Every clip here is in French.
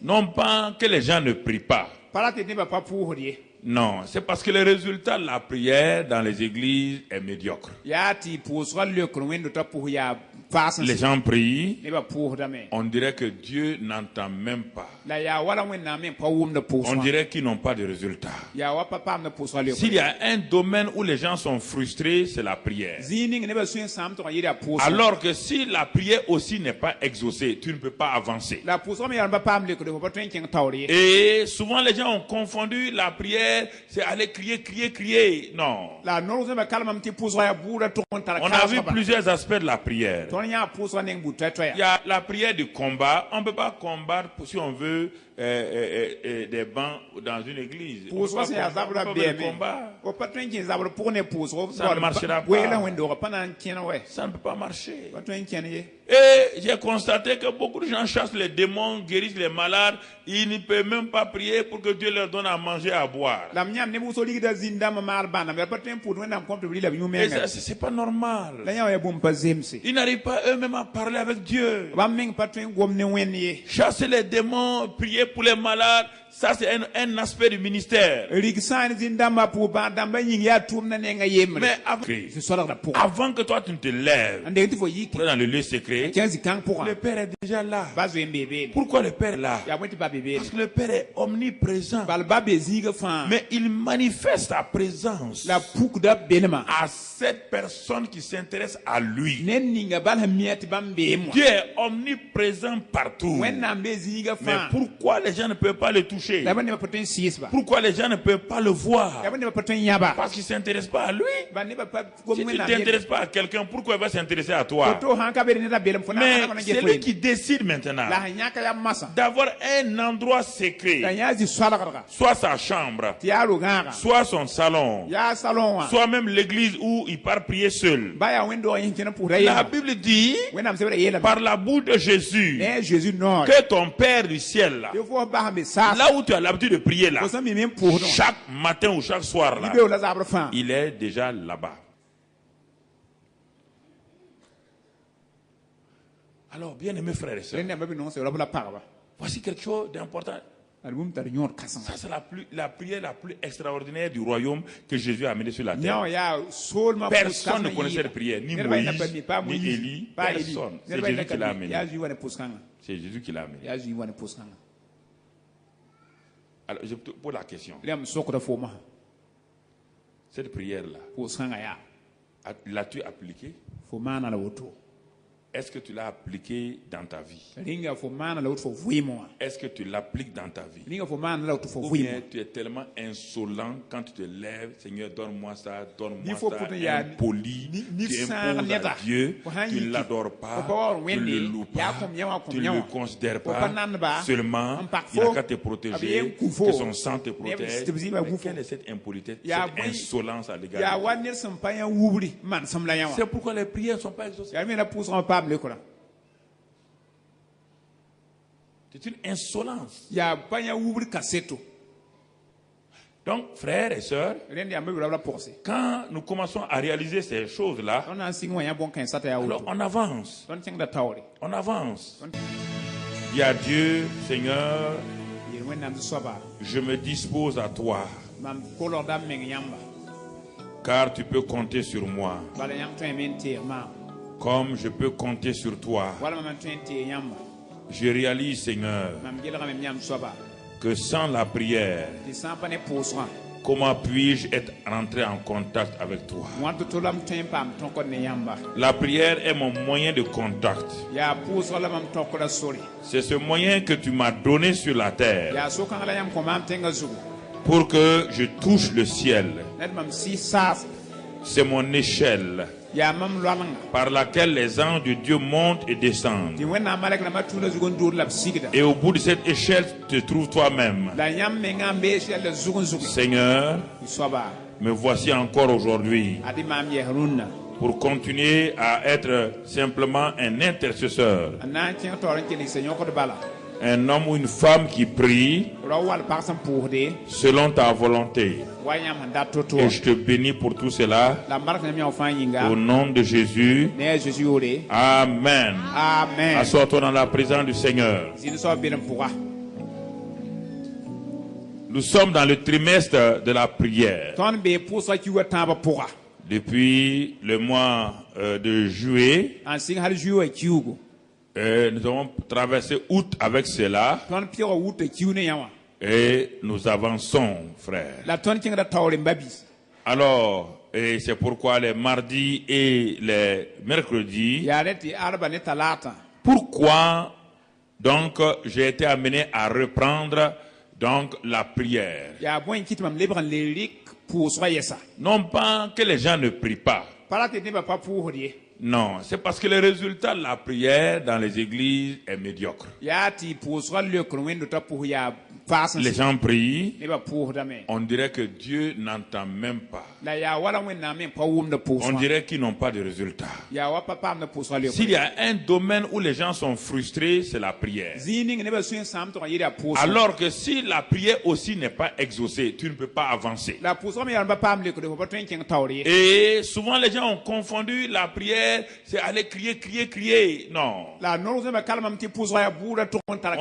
Non pas que les gens ne prient pas. Non, c'est parce que le résultat de la prière dans les églises est médiocre. Les gens prient, on dirait que Dieu n'entend même pas. On dirait qu'ils n'ont pas de résultat. S'il y a un domaine où les gens sont frustrés, c'est la prière. Alors que si la prière aussi n'est pas exaucée, tu ne peux pas avancer. Et souvent les gens ont confondu la prière, c'est aller crier, crier, crier. Non. On a vu plusieurs aspects de la prière. Il y a la prière du combat. On ne peut pas combattre si on veut des bancs dans une église. Ça ne marchera pas. Ça ne peut pas marcher. Et j'ai constaté que beaucoup de gens chassent les démons, guérissent les malades. Ils ne peuvent même pas prier pour que Dieu leur donne à manger et à boire. Et ça, c'est pas normal. Ils n'arrivent pas eux-mêmes à parler avec Dieu. Chasser les démons, prier pour les malades, ça c'est un aspect du ministère. Mais avant que toi tu ne te lèves pour aller dans le lieu secret, le Père est déjà là. Pourquoi le Père est là? Parce que le Père est omniprésent. Mais il manifeste sa présence à cette personne qui s'intéresse à lui. Dieu est omniprésent partout. Mais pourquoi les gens ne peuvent pas le toucher? Pourquoi les gens ne peuvent pas le voir? Parce qu'ils ne s'intéressent pas à lui. Si tu ne t'intéresses pas à quelqu'un, pourquoi il va s'intéresser à toi? Mais c'est lui qui décide maintenant d'avoir un endroit secret, soit sa chambre, soit son salon, soit même l'église où il part prier seul. La Bible dit, par la bouche de Jésus, que ton Père du ciel, là où tu as l'habitude de prier, là, chaque matin ou chaque soir, là, il est déjà là-bas. Alors, bien aimés frères et sœurs, voici quelque chose d'important. Ça, c'est la prière la plus extraordinaire du royaume que Jésus a amené sur la terre. Personne ne connaissait la prière, ni Moïse, ni Élie, personne. C'est Jésus qui l'a amené. C'est Jésus qui l'a amené. Alors, je te pose la question. Cette prière-là, l'as-tu appliquée? Est-ce que tu l'as appliqué dans ta vie? Est-ce que tu l'appliques dans ta vie? Ou bien tu es tellement insolent quand tu te lèves, Seigneur, donne-moi ça, impoli, tu imposes à Dieu, tu ne l'adores pas, tu ne le loues pas, tu ne le considères pas, seulement il n'a qu'à te protéger, que son sang te protège. Mais quelle est cette impolitesse, cette insolence à l'égard de Dieu? C'est pourquoi les prières ne sont pas exaucées. C'est une insolence. Donc, frères et sœurs, quand nous commençons à réaliser ces choses-là, alors on avance. On avance. Dis à Dieu, Seigneur, je me dispose à toi, car tu peux compter sur moi, comme je peux compter sur toi. Je réalise, Seigneur, que sans la prière, comment puis-je être entré en contact avec toi? La prière est mon moyen de contact. C'est ce moyen que tu m'as donné sur la terre pour que je touche le ciel. C'est mon échelle par laquelle les anges de Dieu montent et descendent. Et au bout de cette échelle, tu te trouves toi-même. Seigneur, me voici encore aujourd'hui pour continuer à être simplement un intercesseur. Un homme ou une femme qui prie selon ta volonté. Et je te bénis pour tout cela. Au nom de Jésus. Amen. Amen. Assois-toi dans la présence du Seigneur. Nous sommes dans le trimestre de la prière. Depuis le mois de juillet, nous avons traversé août avec cela. Et nous avançons, frère. Alors, et c'est pourquoi les mardis et les mercredis, pourquoi donc j'ai été amené à reprendre donc la prière. Non pas que les gens ne prient pas. Non, c'est parce que le résultat de la prière dans les églises est médiocre. Les gens prient, on dirait que Dieu n'entend même pas. On dirait qu'ils n'ont pas de résultat. S'il y a un domaine où les gens sont frustrés, c'est la prière. Alors que si la prière aussi n'est pas exaucée, tu ne peux pas avancer. Et souvent les gens ont confondu la prière, c'est aller crier, crier, crier. Non. On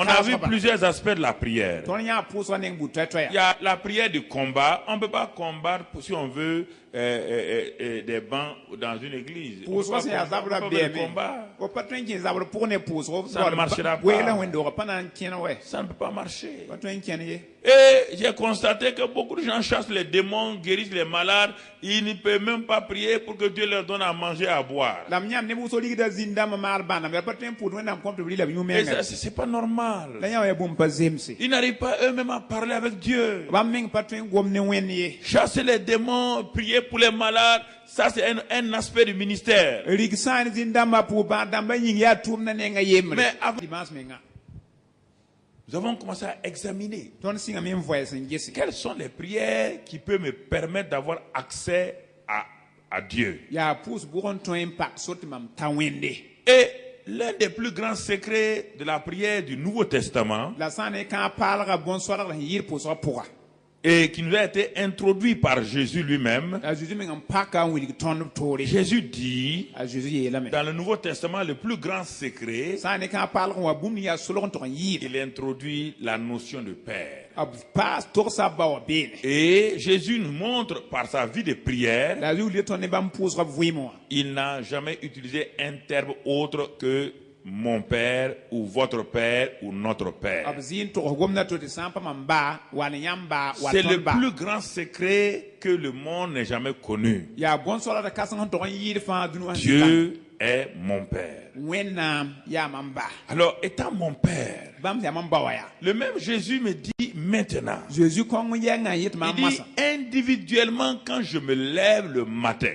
a vu plusieurs aspects de la prière. Il y a la prière du combat. On ne peut pas combattre si on veut des bancs dans une église. Ça ne marchera pas. Ça ne peut pas marcher. Et j'ai constaté que beaucoup de gens chassent les démons, guérissent les malades. Ils ne peuvent même pas prier pour que Dieu leur donne à manger, à boire. Et ça, c'est pas normal. Ils n'arrivent pas eux-mêmes à parler avec Dieu. Chasser les démons, prier pour les malades, ça c'est un aspect du ministère. Mais nous avons commencé à examiner quelles sont les prières qui peuvent me permettre d'avoir accès à Dieu. Et l'un des plus grands secrets de la prière du Nouveau Testament, et qui nous a été introduit par Jésus lui-même. Jésus dit, dans le Nouveau Testament, le plus grand secret, il introduit la notion de Père. Et Jésus nous montre par sa vie de prière, il n'a jamais utilisé un terme autre que mon père ou votre père ou notre père. C'est le plus grand secret que le monde n'ait jamais connu. Dieu est mon père. Alors, étant mon père, le même Jésus me dit maintenant, il dit individuellement quand je me lève le matin,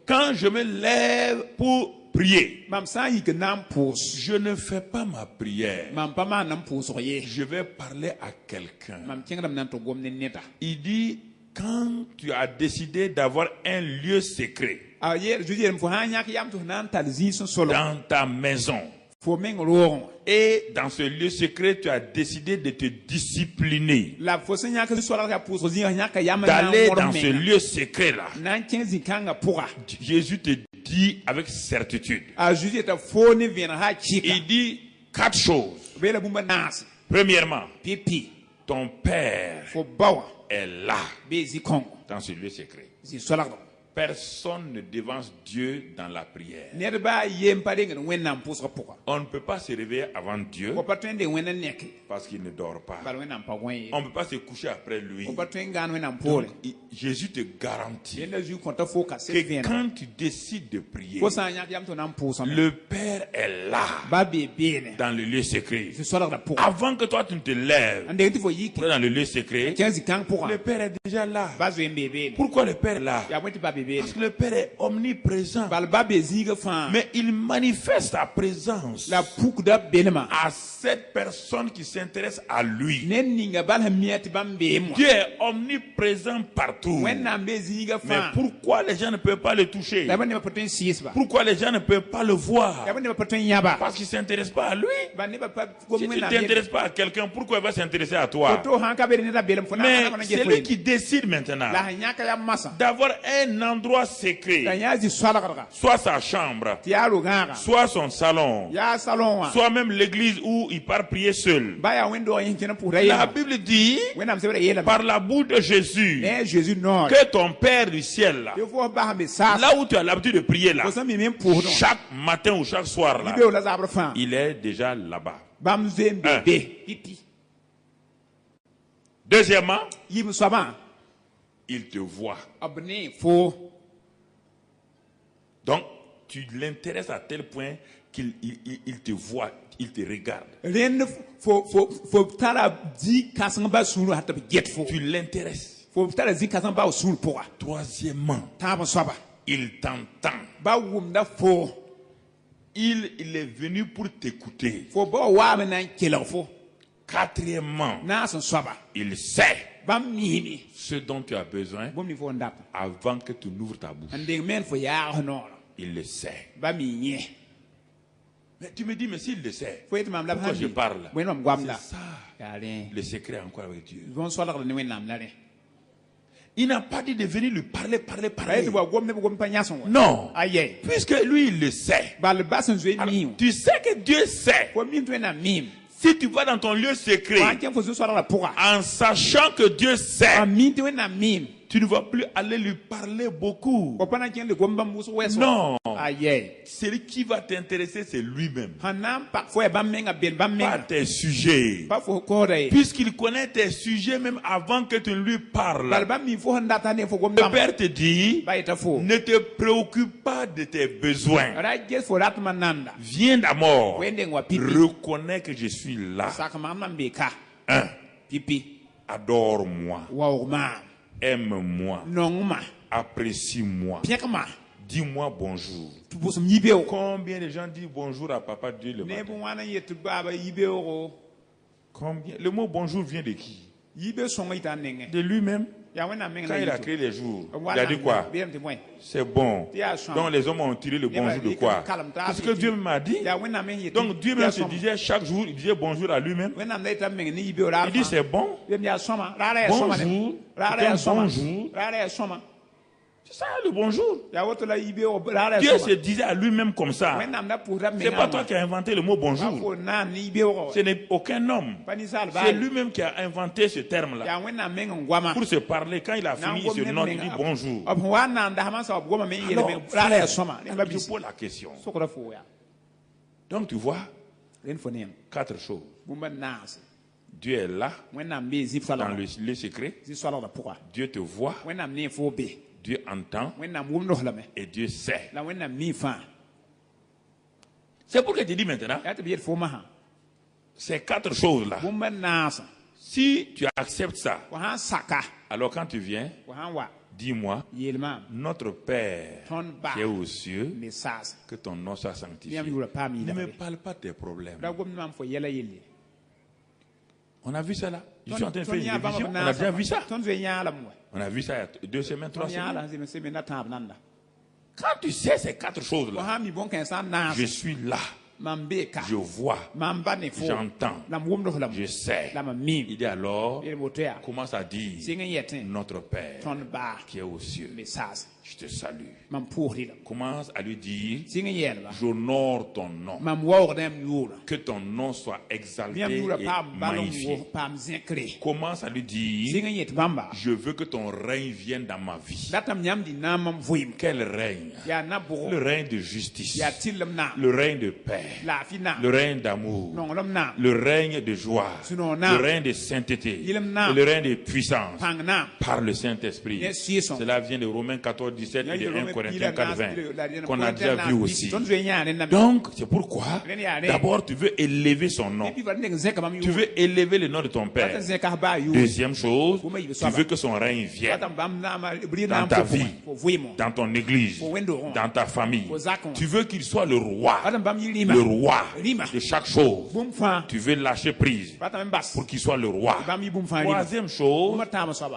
quand je me lève pour prier, je ne fais pas ma prière. Je vais parler à quelqu'un. Il dit, quand tu as décidé d'avoir un lieu secret dans ta maison, et dans ce lieu secret, tu as décidé de te discipliner, d'aller dans ce lieu secret-là, Jésus te dit avec certitude. Il dit 4 choses. Premièrement, ton Père est là dans ce lieu secret. Personne ne devance Dieu dans la prière. On ne peut pas se réveiller avant Dieu parce qu'il ne dort pas. On ne peut pas se coucher après lui. Donc, Jésus te garantit que quand tu décides de prier, le Père est là dans le lieu secret. Avant que toi tu ne te lèves dans le lieu secret, le Père est déjà là. Pourquoi le Père est là? Parce que le Père est omniprésent. Mais il manifeste sa présence à cette personne qui s'intéresse à lui. Dieu est omniprésent partout. Mais pourquoi les gens ne peuvent pas le toucher? Pourquoi les gens ne peuvent pas le voir? Parce qu'ils ne s'intéressent pas à lui. Si tu ne t'intéresses pas à quelqu'un, pourquoi il va s'intéresser à toi? Mais c'est lui qui décide maintenant d'avoir un endroit secret, soit sa chambre, soit son salon, soit même l'église où il part prier seul. La Bible dit, par la bouche de Jésus, que ton Père du ciel, là où tu as l'habitude de prier, là, chaque matin ou chaque soir, là, il est déjà là-bas. Deuxièmement, il te voit. Donc, tu l'intéresses à tel point qu'il te voit, il te regarde. Tu l'intéresses. Troisièmement, il t'entend. Il est venu pour t'écouter. Quatrièmement, il sait ce dont tu as besoin avant que tu n'ouvres ta bouche. Il le sait. Mais tu me dis, mais s'il le sait, pourquoi je parle? C'est ça le secret encore avec Dieu. Il n'a pas dit de venir lui parler. Non. Puisque lui, il le sait. Alors, tu sais que Dieu sait. Si tu vas dans ton lieu secret, en sachant que Dieu sait, tu ne vas plus aller lui parler beaucoup. Non. Celui qui va t'intéresser, c'est lui-même. Pas tes sujets. Puisqu'il connaît tes sujets même avant que tu ne lui parles. Le Père te dit, ne te préoccupe pas de tes besoins. Viens d'abord. Reconnais que je suis là. Adore-moi. Aime-moi. Apprécie-moi. Dis-moi bonjour. Combien de gens disent bonjour à Papa Dieu le matin? Combien? Le mot bonjour vient de qui? De lui-même. Quand il a créé les jours, il a dit quoi? C'est bon. Donc les hommes ont tiré le bonjour de quoi? C'est ce que Dieu m'a dit. Donc Dieu même se disait chaque jour, il disait bonjour à lui-même. Il dit c'est bon. Bonjour. Bonjour. C'est ça le bonjour. Dieu se disait à lui-même comme ça. C'est pas toi qui as inventé le mot bonjour. Ce n'est aucun homme. C'est lui-même qui a inventé ce terme-là. Pour se parler, quand il a fini, il se note, il dit bonjour. Alors, je pose la question. Donc tu vois, 4 choses. Dieu est là, dans le lieu secret. Dieu te voit. Dieu entend et Dieu sait. C'est pour que je te dis maintenant, ces 4 choses-là, si tu acceptes ça, alors quand tu viens, dis-moi, notre Père qui est aux cieux, que ton nom soit sanctifié. Ne me parle pas de tes problèmes. On a vu ça là. Je suis en train de faire une révision. On a déjà vu ça. On a vu ça il y a 2 semaines, 3 semaines. Quand tu sais ces 4 choses-là, je suis là. Je vois, j'entends, je sais. Il dit alors, commence à dire, notre Père qui est aux cieux, je te salue. Commence à lui dire, j'honore ton nom. Que ton nom soit exalté et magnifié. Commence à lui dire, je veux que ton règne vienne dans ma vie. Quel règne? Le règne de justice, le règne de paix, le règne d'amour, le règne de joie, le règne de sainteté et le règne de puissance par le Saint-Esprit. Cela vient de Romains 14, 17 et 1 Corinthiens 4, 20, qu'on a déjà vu aussi. Donc, c'est pourquoi, d'abord, tu veux élever son nom. Tu veux élever le nom de ton Père. Deuxième chose, tu veux que son règne vienne dans ta vie, dans ton église, dans ta famille. Tu veux qu'il soit le roi de chaque chose. Tu veux lâcher prise pour qu'il soit le roi. Troisième chose,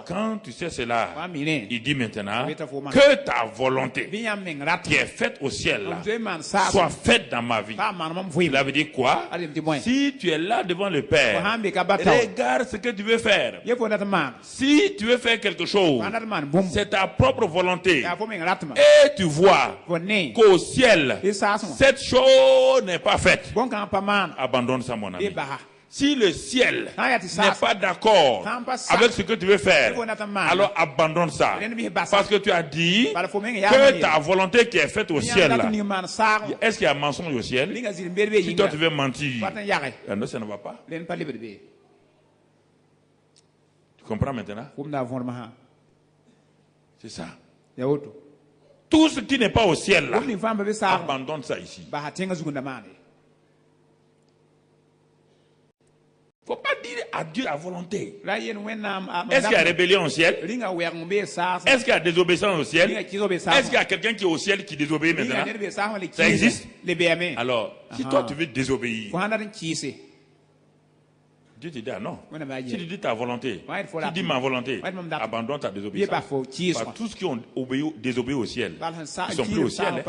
quand tu sais cela, il dit maintenant que ta volonté qui est faite au ciel là, soit faite dans ma vie. Cela veut dire quoi? Si tu es là devant le Père, regarde ce que tu veux faire. Si tu veux faire quelque chose, c'est ta propre volonté. Et tu vois qu'au ciel, cette chose n'est pas faite. Abandonne ça, mon ami. Si le ciel n'est pas d'accord avec ce que tu veux faire, alors abandonne ça. Parce que tu as dit que ta volonté qui est faite au ciel, là, est-ce qu'il y a un mensonge au ciel? Si toi tu veux mentir, non, ça ne va pas. Tu comprends maintenant? C'est ça. Tout ce qui n'est pas au ciel, là, abandonne ça ici. Il ne faut pas dire à Dieu la volonté. Est-ce qu'il y a rébellion au ciel? Est-ce qu'il y a désobéissance au ciel? Est-ce qu'il y a quelqu'un qui est au ciel qui désobéit maintenant? Ça existe? Alors, si toi tu veux désobéir, Dieu te dit ah non. Si tu dis ta volonté, tu dis ma volonté, abandonne ta désobéissance. Parce que tous qui ont désobéi au ciel, ils ne sont plus au ciel.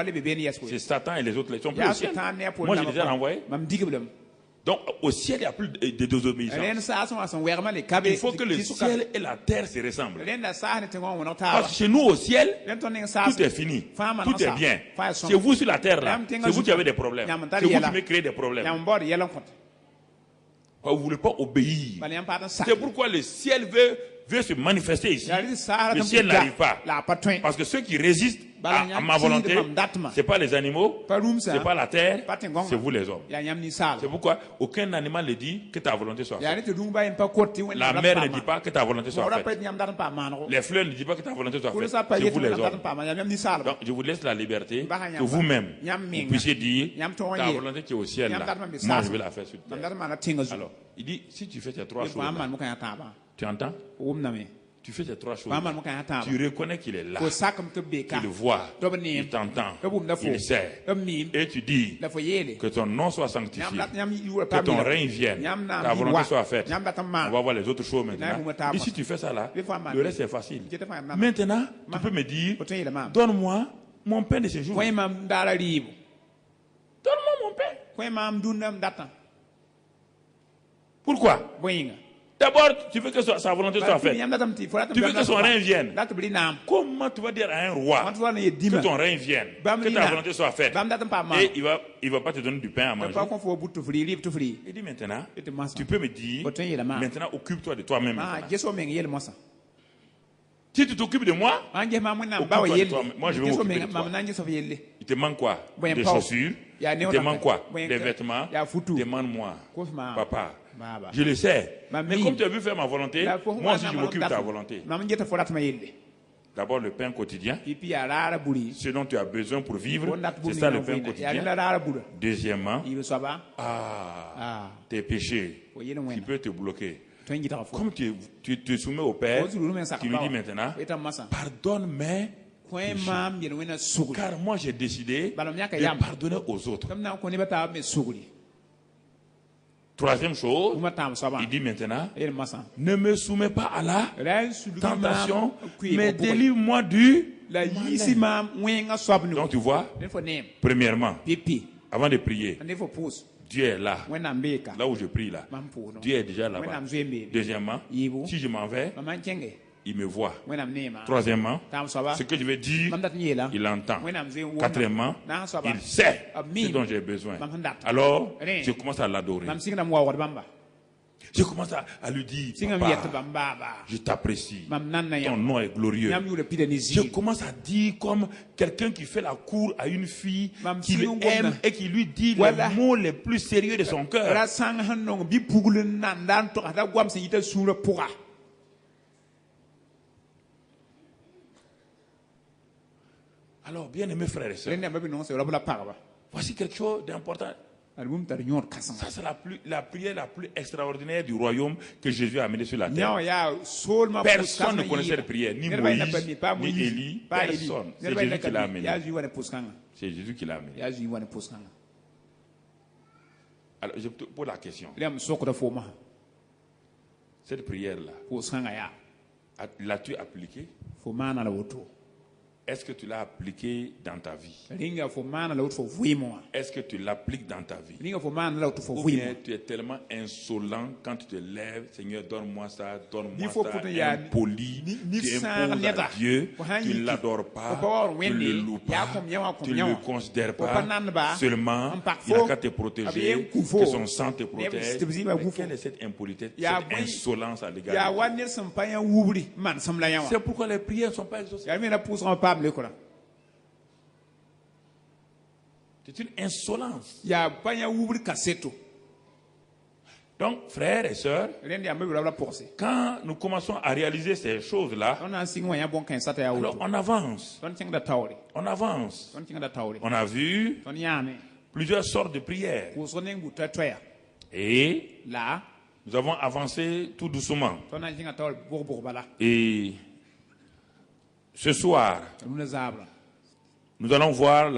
C'est Satan et les autres, ils ne sont plus au ciel. Moi je les ai renvoyés. Donc, au ciel, il n'y a plus de désobéissance. Il faut que le ciel et la terre se ressemblent. Parce que chez nous, au ciel, tout est fini. Tout est bien. Chez vous, sur la terre, là, c'est vous qui avez des problèmes. C'est vous qui me créez des problèmes. Vous ne voulez pas obéir. C'est pourquoi le ciel veut se manifester ici. Le ciel n'arrive pas. Parce que ceux qui résistent à ma volonté, ce n'est pas les animaux, ce n'est pas la terre, c'est vous les hommes. C'est pourquoi aucun animal ne dit que ta volonté soit faite. La mer ne dit pas que ta volonté soit faite. Les fleurs ne disent pas que ta volonté soit faite. C'est vous les hommes. Donc je vous laisse la liberté que vous-même vous puissiez dire ta volonté qui est au ciel là, moi je vais la faire sur terre. Alors, il dit si tu fais ces trois choses là, tu entends? Tu fais ces trois choses. Tu reconnais qu'il est là. Tu le vois. Il t'entend. Il sait. Et tu dis que ton nom soit sanctifié. Que ton règne vienne. Ta volonté soit faite. On va voir les autres choses maintenant. Et si tu fais ça là, le reste est facile. Maintenant, tu peux me dire, donne-moi mon pain de ce jour. Donne-moi mon pain. Pourquoi? D'abord, tu veux que sa volonté soit faite. Tu veux que son règne vienne. Comment tu vas dire à un roi que ton règne vienne, que ta volonté soit faite, et il va pas te donner du pain à manger? Il dit maintenant, tu peux me dire, maintenant occupe-toi de toi-même. Si tu t'occupes de moi, occupe-toi de toi-même. Moi je vais m'occuper de toi. Il te manque quoi? Des chaussures? Il te manque quoi? Des vêtements? Demande-moi, papa. Je le sais. Mais comme tu as vu faire ma volonté, moi aussi je m'occupe de ta volonté. D'abord le pain quotidien. Ce dont tu as besoin pour vivre, c'est ça le pain quotidien. Deuxièmement, tes péchés qui peuvent te bloquer. Comme tu te soumets au Père, tu lui dis maintenant, pardonne mes péchés. Car moi j'ai décidé de pardonner aux autres. Troisième chose, il dit maintenant, ne me soumets pas à la tentation, mais délivre-moi du malin. Donc tu vois, premièrement, avant de prier, Dieu est là, là où je prie là. Dieu est déjà là-bas. Deuxièmement, si je m'en vais, il me voit. Troisièmement, ce que je vais dire, il entend. Quatrièmement, il sait ce dont j'ai besoin. Alors, je commence à l'adorer. Je commence à lui dire, Papa, je t'apprécie. Ton nom est glorieux. Je commence à dire comme quelqu'un qui fait la cour à une fille qu'il aime et qui lui dit les mots les plus sérieux de son cœur. Alors, bien aimés frères et sœurs, voici quelque chose d'important. Ça, c'est la prière la plus extraordinaire du royaume que Jésus a amenée sur la terre. Personne ne connaissait cette prière, ni Moïse, ni Élie, personne. C'est Jésus qui l'a amenée. C'est Jésus qui l'a amenée. Alors, je te pose la question. Cette prière-là, l'as-tu appliquée? Est-ce que tu l'as appliqué dans ta vie? Est-ce que tu l'appliques dans ta vie? Ou bien tu es tellement insolent quand tu te lèves, Seigneur, donne-moi ça, impoli, tu imposes à Dieu, tu ne l'adores pas, tu ne le loues pas, tu ne le considères pas, seulement il n'a qu'à te protéger, que son sang te protège. Mais quelle est cette impolitesse, cette insolence à l'égard de Dieu? C'est pourquoi les prières ne sont pas exaucées. C'est une insolence. Donc, frères et sœurs, quand nous commençons à réaliser ces choses-là, alors on avance. On avance. On a vu plusieurs sortes de prières. Et là, nous avons avancé tout doucement. Et ce soir, nous allons voir